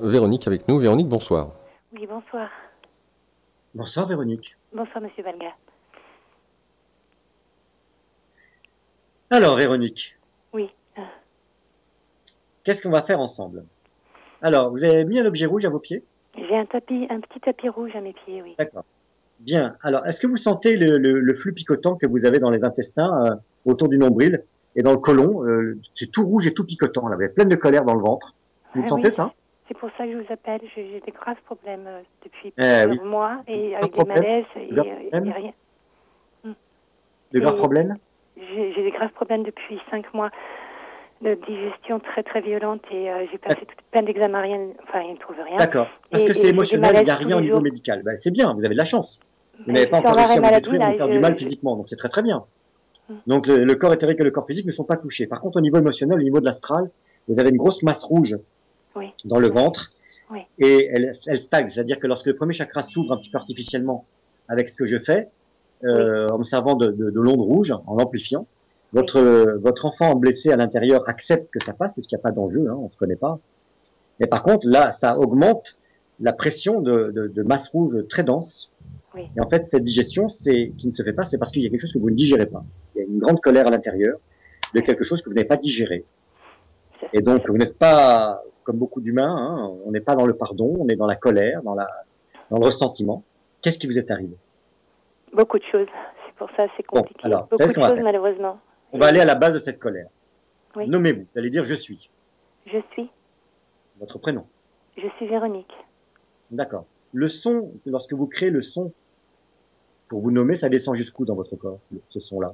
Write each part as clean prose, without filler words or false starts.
Véronique avec nous. Véronique, bonsoir. Oui, bonsoir. Bonsoir Véronique. Bonsoir, Monsieur Valga. Alors Véronique, Oui, qu'est-ce qu'on va faire ensemble? Alors, vous avez mis un objet rouge à vos pieds? j'ai un petit tapis rouge à mes pieds, oui. D'accord. Bien. Alors, est-ce que vous sentez le flux picotant que vous avez dans les intestins, autour du nombril et dans le côlon? C'est tout rouge et tout picotant, là. Vous avez plein de colère dans le ventre. Vous le Oui, sentez ça? c'est pour ça que je vous appelle. J'ai des graves problèmes depuis Oui. plusieurs mois et Graves avec des problèmes? malaises De graves et problèmes? rien. Mm. De graves Et problèmes? j'ai des graves problèmes depuis 5 mois de digestion très très violente et j'ai passé plein d'examens, rien, enfin ils ne trouvent rien. D'accord. Parce que Et c'est j'ai des émotionnel, il malaises n'y a tous rien au les niveau jours. médical. Ben, c'est bien, vous avez de la chance. Vous Mais n'avez je pas suis en encore arrêt réussi à vous maladie détruire ou là. vous faire du mal physiquement, donc c'est très très bien. Mm. Donc le corps éthérique et le corps physique ne sont pas touchés. Par contre, au niveau émotionnel, au niveau de l'astral, vous avez une grosse masse rouge Oui. dans le ventre Oui. et elle stagne. C'est-à-dire que lorsque le premier chakra s'ouvre un petit peu artificiellement avec ce que je fais, en me servant de l'onde rouge, en l'amplifiant, votre enfant blessé à l'intérieur accepte que ça passe, puisqu'il n'y a pas d'enjeu, on ne se connaît pas. Mais par contre, là, ça augmente la pression de masse rouge très dense. Oui. Et en fait, cette digestion, qui ne se fait pas, c'est parce qu'il y a quelque chose que vous ne digérez pas. Il y a une grande colère à l'intérieur de quelque chose que vous n'avez pas digéré. Et donc, vous n'êtes pas, comme beaucoup d'humains, on n'est pas dans le pardon, on est dans la colère, dans le ressentiment. Qu'est-ce qui vous est arrivé? Beaucoup de choses. C'est pour ça c'est compliqué. Bon, alors, Beaucoup c'est ce de qu'on va choses faire. malheureusement. On va aller à la base de cette colère. Oui. Nommez-vous. Vous allez dire je suis. Je suis. Votre prénom. Je suis Véronique. D'accord. Le son, lorsque vous créez le son, pour vous nommer, ça descend jusqu'où dans votre corps, ce son-là?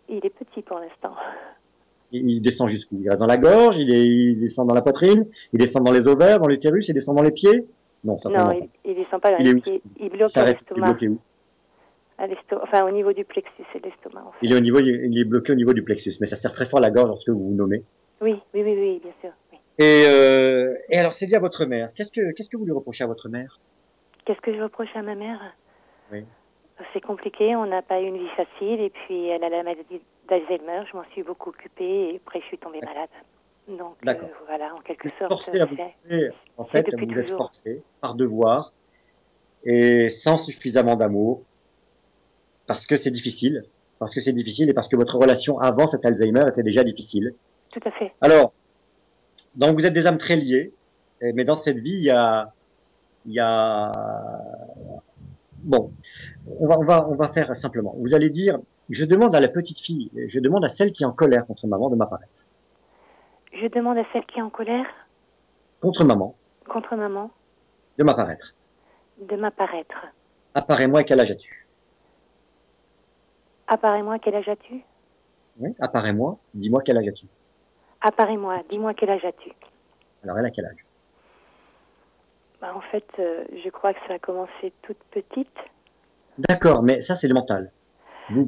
Il est petit pour l'instant. Il descend jusqu'où? Il reste dans la gorge, il descend dans la poitrine, il descend dans les ovaires, dans l'utérus, il descend dans les pieds? Non, certainement Non, pas. il descend pas dans Il est les où? pieds. Il bloque Il à s'arrête, il est l'estomac. bloqué où? Enfin, au niveau du plexus et de l'estomac, en fait. Il est bloqué au niveau du plexus, mais ça serre très fort à la gorge lorsque vous vous nommez. Oui, bien sûr. Oui. Et alors, c'est dit à votre mère. Qu'est-ce que vous lui reprochez à votre mère? Qu'est-ce que je reproche à ma mère? Oui. C'est compliqué, on n'a pas eu une vie facile, et puis elle a la maladie d'Alzheimer, je m'en suis beaucoup occupée, et après je suis tombée malade. Donc voilà, en quelque sorte, en fait, depuis vous êtes toujours. forcé par devoir et sans suffisamment d'amour, parce que c'est difficile, et parce que votre relation avant cet Alzheimer était déjà difficile. Tout à fait. Alors, donc vous êtes des âmes très liées, mais dans cette vie, il y a, bon, on va faire simplement. Vous allez dire, je demande à la petite fille, je demande à celle qui est en colère contre maman de m'apparaître. Je demande à celle qui est en colère. Contre maman. Contre maman. De m'apparaître. De m'apparaître. Apparais-moi, quel âge as-tu? Apparais-moi, quel âge as-tu? Oui, apparais-moi, dis-moi quel âge as-tu? Apparais-moi, dis-moi quel âge as-tu? Alors, elle a quel âge? Bah, en fait, je crois que ça a commencé toute petite. D'accord, mais ça, c'est le mental. Vous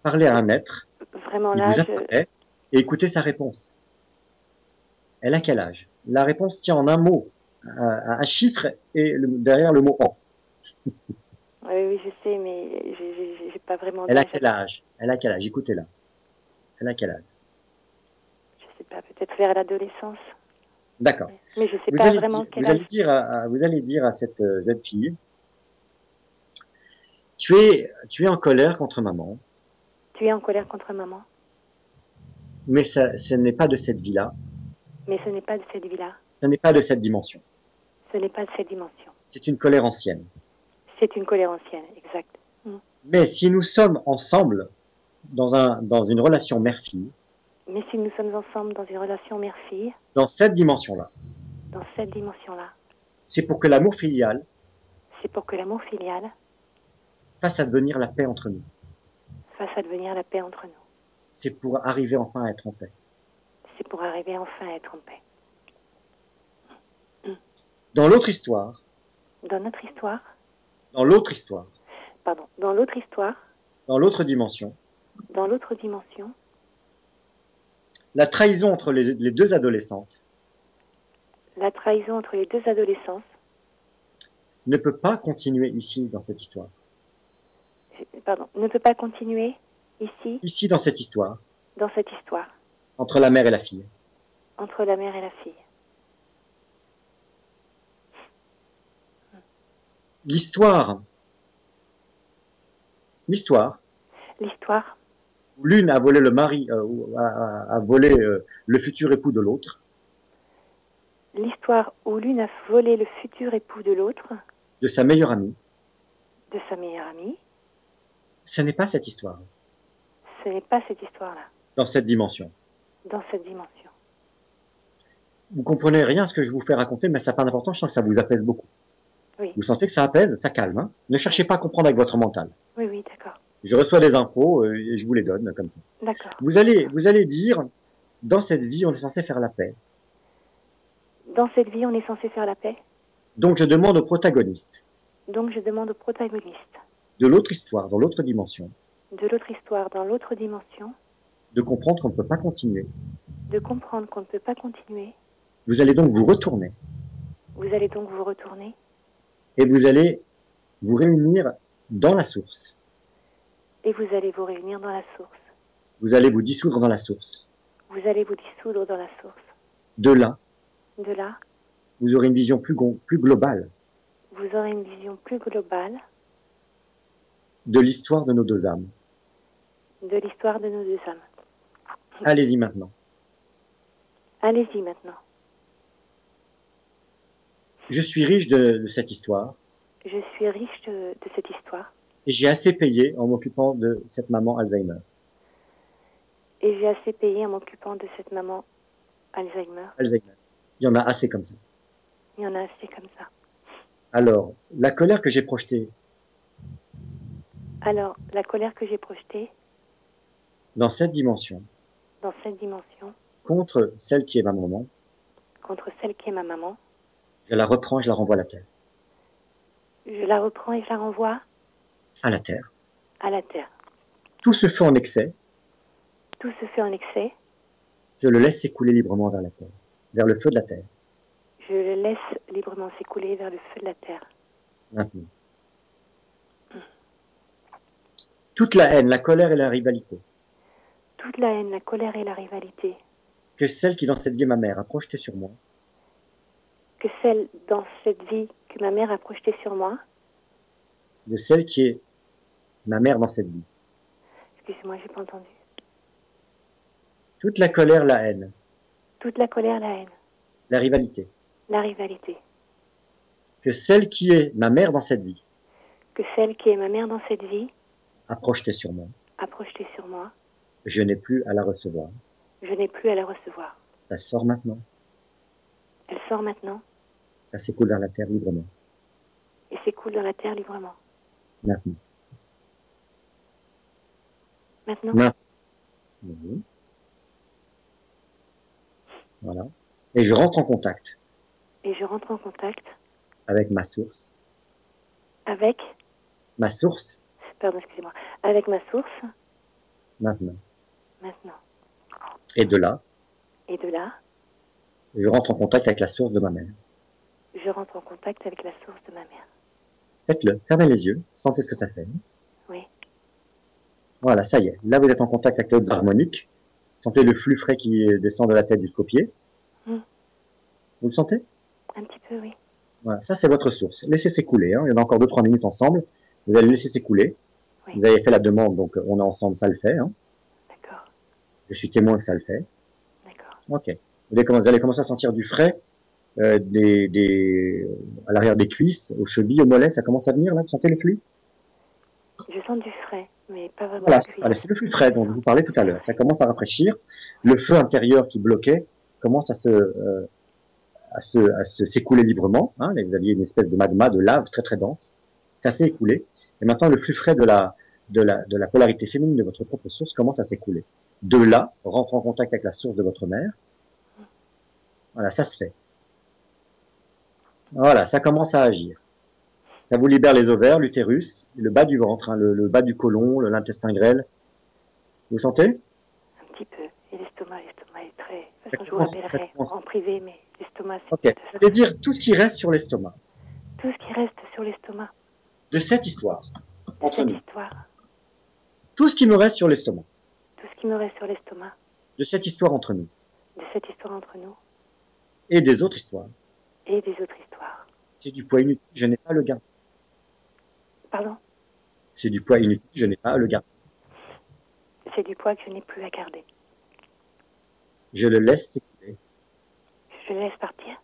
parlez à un être, vraiment il là, vous apparaît, et écoutez sa réponse. Elle a quel âge? La réponse tient en un mot, un chiffre, et derrière le mot en. Oui, je sais, mais j'ai pas vraiment Elle a d'âge. quel âge? Elle a quel âge? Écoutez-la. Elle a quel âge? Je sais pas, peut-être vers l'adolescence. D'accord. Mais je sais pas vraiment quel âge. Vous allez dire à cette jeune fille, tu es en colère contre maman. Tu es en colère contre maman. Mais ce n'est pas de cette vie-là. Mais ce n'est pas de cette vie-là. Ce n'est pas de cette dimension. Ce n'est pas de cette dimension. C'est une colère ancienne. C'est une colère ancienne, exact. Mais si nous sommes ensemble dans une relation mère-fille. Mais si nous sommes ensemble dans une relation mère-fille. Dans cette dimension-là. Dans cette dimension-là. C'est pour que l'amour filial. C'est pour que l'amour filial. Fasse advenir la paix entre nous. Fasse advenir la paix entre nous. C'est pour arriver enfin à être en paix. C'est pour arriver enfin à être en paix. Dans l'autre histoire. Dans notre histoire. Dans l'autre histoire. Pardon. Dans l'autre histoire. Dans l'autre dimension. Dans l'autre dimension. La trahison entre les deux adolescentes. La trahison entre les deux adolescences. Ne peut pas continuer ici dans cette histoire. Pardon. Ne peut pas continuer ici. Ici dans cette histoire. Dans cette histoire. Entre la mère et la fille. Entre la mère et la fille. L'histoire. L'histoire. L'histoire. Où l'une a volé le mari, a volé le futur époux de l'autre. L'histoire où l'une a volé le futur époux de l'autre. De sa meilleure amie. De sa meilleure amie. Ce n'est pas cette histoire. Ce n'est pas cette histoire-là. Dans cette dimension. Dans cette dimension. Vous comprenez rien à ce que je vous fais raconter, mais ça n'a pas d'importance, je sens que ça vous apaise beaucoup. Oui. Vous sentez que ça apaise, ça calme. Hein, ne cherchez pas à comprendre avec votre mental. Oui, oui, d'accord. Je reçois des infos et je vous les donne comme ça. D'accord. Vous allez dire, dans cette vie, on est censé faire la paix. Dans cette vie, on est censé faire la paix. Donc je demande au protagoniste. Donc je demande au protagoniste. De l'autre histoire, dans l'autre dimension. De l'autre histoire, dans l'autre dimension. De comprendre qu'on ne peut pas continuer. De comprendre qu'on ne peut pas continuer. Vous allez donc vous retourner. Vous allez donc vous retourner. Et vous allez vous réunir dans la source. Et vous allez vous réunir dans la source. Vous allez vous dissoudre dans la source. Vous allez vous dissoudre dans la source. De là, De là, vous aurez une vision plus globale vous aurez une vision plus globale de l'histoire de nos deux âmes. de l'histoire de nos deux âmes. Allez-y maintenant. Allez-y maintenant. Je suis riche de cette histoire. Je suis riche de cette histoire. Et j'ai assez payé en m'occupant de cette maman Alzheimer. Et j'ai assez payé en m'occupant de cette maman Alzheimer. Alzheimer. Il y en a assez comme ça. Il y en a assez comme ça. Alors, la colère que j'ai projetée Alors, la colère que j'ai projetée dans cette dimension dans cette dimension contre celle qui est ma maman, contre celle qui est ma maman, je la reprends et je la renvoie à la terre. je la reprends et je la renvoie À la terre. à la terre. Tout se fait en excès. Tout se fait en excès. Je le laisse s'écouler librement vers la terre, vers le feu de la terre. Je le laisse librement s'écouler vers le feu de la terre. Maintenant. Toute la haine, la colère et la rivalité Toute la haine, la colère et la rivalité que celle qui dans cette vie ma mère a projetée sur moi, que celle dans cette vie que ma mère a projetée sur moi, de celle qui est ma mère dans cette vie. excusez-moi, j'ai pas entendu. Toute la colère, la haine, Toute la colère, la haine, la rivalité la rivalité, que celle qui est ma mère dans cette vie que celle qui est ma mère dans cette vie a projetée sur moi. a projetée sur moi, Je n'ai plus à la recevoir. je n'ai plus à la recevoir. Ça sort maintenant. Elle sort maintenant Ça s'écoule vers la terre librement. et s'écoule dans la terre librement. Maintenant. Maintenant, Maintenant. Oui. Voilà. Et je rentre en contact et je rentre en contact avec ma source. avec, Ma source, pardon, excusez-moi, avec ma source, maintenant. maintenant. Et de là, Et de là, je rentre en contact avec la source de ma mère. je rentre en contact avec la source de ma mère. Faites-le. Fermez les yeux. Sentez ce que ça fait. Oui, Voilà, ça y est. Là, vous êtes en contact avec l'autre harmonique. Sentez le flux frais qui descend de la tête jusqu'aux pieds. Mm. Vous le sentez? un petit peu, oui. Voilà, ça c'est votre source. Laissez s'écouler. Hein. Il y en a encore 2-3 minutes ensemble. Vous allez laisser s'écouler. Oui. Vous avez fait la demande, donc on est ensemble, ça le fait. Hein. D'accord, Je suis témoin que ça le fait. d'accord. Ok. Vous allez commencer à sentir du frais à l'arrière des cuisses, aux chevilles, aux mollets. Ça commence à venir là. Vous sentez le flux? Je sens du frais, mais pas vraiment Voilà, de cuir. c'est le flux frais dont je vous parlais tout à l'heure. Ça commence à rafraîchir. Le feu intérieur qui bloquait commence à s'écouler librement. Hein. Vous aviez une espèce de magma, de lave très très dense. Ça s'est écoulé. Et maintenant, le flux frais de la polarité féminine de votre propre source commence à s'écouler. De là, rentre en contact avec la source de votre mère. Voilà, ça se fait. Voilà, ça commence à agir. Ça vous libère les ovaires, l'utérus, le bas du ventre, hein, le bas du côlon, l'intestin grêle. Vous sentez? Un petit peu. Et l'estomac est très... De toute façon, je vous rappellerai en privé, mais l'estomac, c'est... Ok. C'est-à-dire tout ce qui reste sur l'estomac. Tout ce qui reste sur l'estomac. De cette histoire. De Entre cette nous. histoire. Tout ce qui me reste sur l'estomac. Tout ce qui me reste sur l'estomac. De cette histoire entre nous. De cette histoire entre nous. Et des autres histoires. Et des autres histoires. C'est du poids inutile. Je n'ai pas le gain. Pardon? C'est du poids inutile, je n'ai pas à le garder. C'est du poids que je n'ai plus à garder. Je le laisse s'écouler. Je le laisse partir.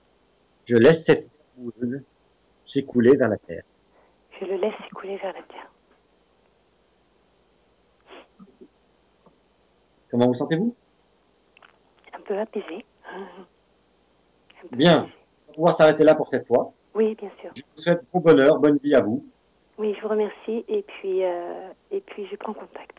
Je laisse cette boueuse s'écouler vers la terre. Je le laisse s'écouler vers la terre. Comment vous sentez-vous? Un peu apaisé. Bien. On va pouvoir s'arrêter là pour cette fois. Oui, bien sûr. Je vous souhaite bon bonheur, bonne vie à vous. Oui, je vous remercie et puis je prends contact.